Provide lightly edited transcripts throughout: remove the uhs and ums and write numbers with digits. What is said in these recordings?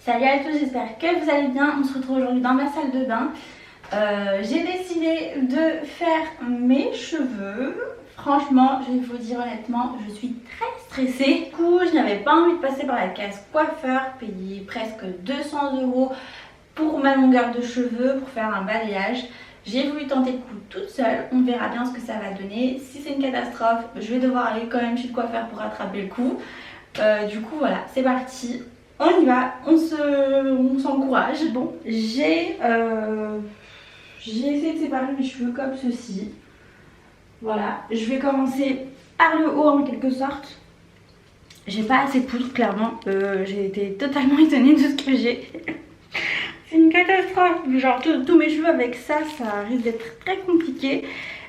Salut à tous, j'espère que vous allez bien. On se retrouve aujourd'hui dans ma salle de bain. J'ai décidé de faire mes cheveux. Franchement, je vais vous dire honnêtement, je suis très stressée. Du coup, je n'avais pas envie de passer par la case coiffeur, payer presque 200 € pour ma longueur de cheveux, pour faire un balayage. J'ai voulu tenter le coup toute seule, on verra bien ce que ça va donner. Si c'est une catastrophe, je vais devoir aller quand même chez le coiffeur pour rattraper le coup. Du coup voilà, c'est parti. On y va, on s'encourage. Bon, j'ai essayé de séparer mes cheveux comme ceci. Voilà, je vais commencer par le haut en quelque sorte. J'ai pas assez de poudre clairement. J'ai été totalement étonnée de ce que j'ai. C'est une catastrophe. Genre tous mes cheveux avec ça, ça risque d'être très compliqué.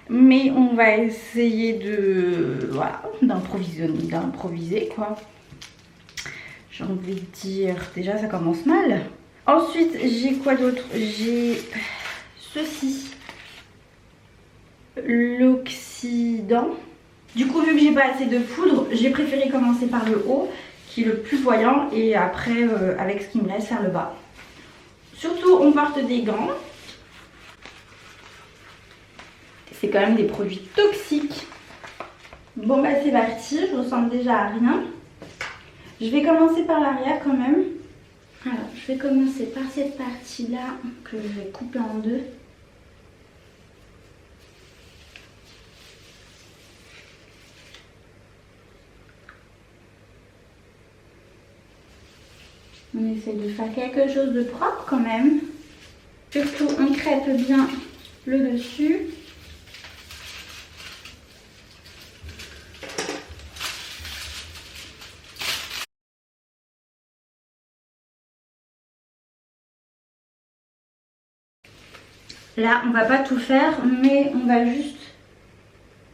Mais on va essayer de voilà, d'improviser quoi. J'ai envie de dire, déjà ça commence mal. Ensuite j'ai quoi d'autre? J'ai ceci, l'oxydant. Du coup vu que j'ai pas assez de poudre, j'ai préféré commencer par le haut qui est le plus voyant et après avec ce qui me laisse faire le bas. Surtout on porte des gants. C'est quand même des produits toxiques. Bon bah c'est parti, je ressemble déjà à rien. Je vais commencer par l'arrière quand même. Alors, je vais commencer par cette partie-là que je vais couper en deux. On essaie de faire quelque chose de propre quand même. Surtout, on crêpe bien le dessus. Là, on va pas tout faire, mais on va juste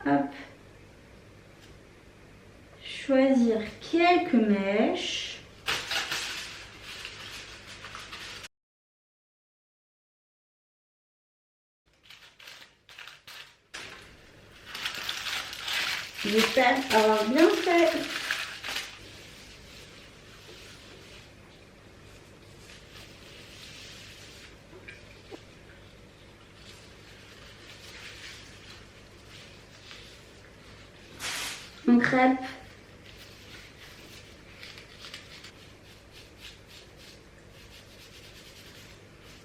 hop, choisir quelques mèches. J'espère avoir bien fait. On crêpe.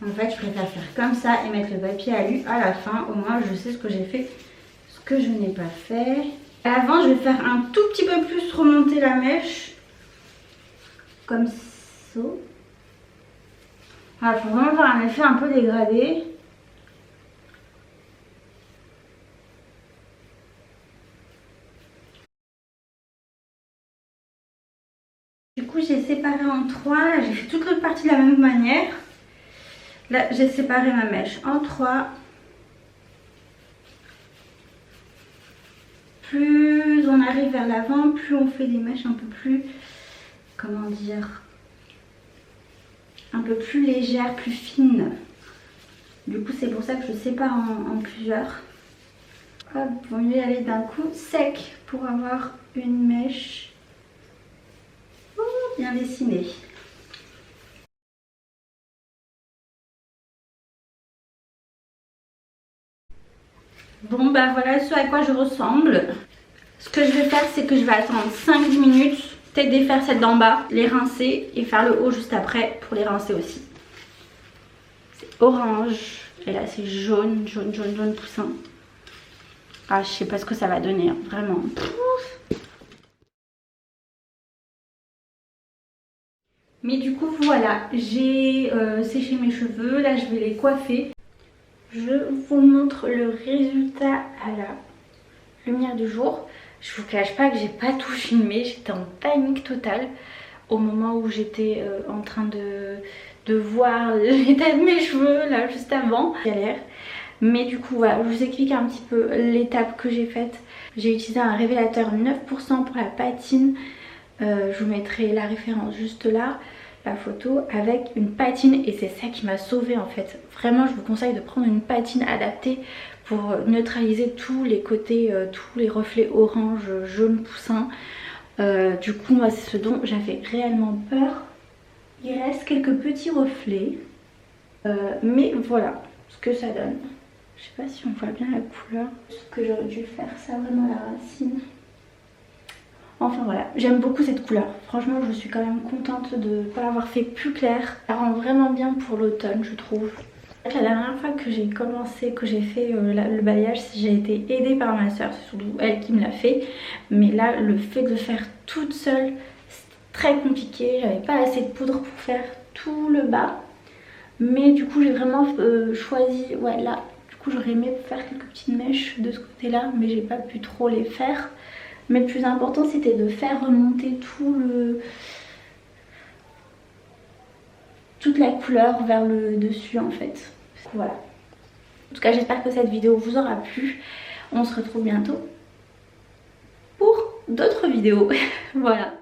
En fait, je préfère faire comme ça et mettre le papier alu à la fin. Au moins, je sais ce que j'ai fait, ce que je n'ai pas fait. Avant, je vais faire un tout petit peu plus remonter la mèche. Comme ça. Il faut vraiment faire un effet un peu dégradé. Du coup, j'ai séparé en trois. J'ai fait toute l'autre partie de la même manière. Là, j'ai séparé ma mèche en trois. Plus on arrive vers l'avant, plus on fait des mèches un peu plus, comment dire, un peu plus légères, plus fines. Du coup, c'est pour ça que je sépare en plusieurs. Hop, vaut mieux aller d'un coup sec pour avoir une mèche bien dessinée. Bon bah voilà ce à quoi je ressemble. Ce que je vais faire, c'est que je vais attendre 5-10 minutes, peut-être défaire celle d'en bas, les rincer et faire le haut juste après pour les rincer aussi. C'est orange et là c'est jaune poussin. Ah, je sais pas ce que ça va donner, hein, vraiment. Mais du coup voilà, j'ai séché mes cheveux, là je vais les coiffer. Je vous montre le résultat à la lumière du jour. Je vous cache pas que j'ai pas tout filmé, j'étais en panique totale au moment où j'étais en train de voir l'état de mes cheveux là juste avant. Galère. Mais du coup voilà, je vous explique un petit peu l'étape que j'ai faite. J'ai utilisé un révélateur 9% pour la patine. Je vous mettrai la référence juste là, la photo, avec une patine et c'est ça qui m'a sauvée en fait. Vraiment je vous conseille de prendre une patine adaptée pour neutraliser tous les côtés, tous les reflets orange, jaune poussin. Du coup moi c'est ce dont j'avais réellement peur. Il reste quelques petits reflets. Mais voilà ce que ça donne. Je sais pas si on voit bien la couleur. Ce que j'aurais dû faire, ça vraiment la racine. Enfin voilà, j'aime beaucoup cette couleur. Franchement, je suis quand même contente de ne pas l'avoir fait plus clair. Ça rend vraiment bien pour l'automne, je trouve. La dernière fois que j'ai commencé, que j'ai fait le balayage, j'ai été aidée par ma soeur. C'est surtout elle qui me l'a fait. Mais là, le fait de le faire toute seule, c'était très compliqué. J'avais pas assez de poudre pour faire tout le bas. Mais du coup, j'ai vraiment choisi, ouais là, du coup j'aurais aimé faire quelques petites mèches de ce côté-là, mais j'ai pas pu trop les faire. Mais le plus important, c'était de faire remonter toute la couleur vers le dessus en fait. Voilà. En tout cas, j'espère que cette vidéo vous aura plu. On se retrouve bientôt pour d'autres vidéos. Voilà.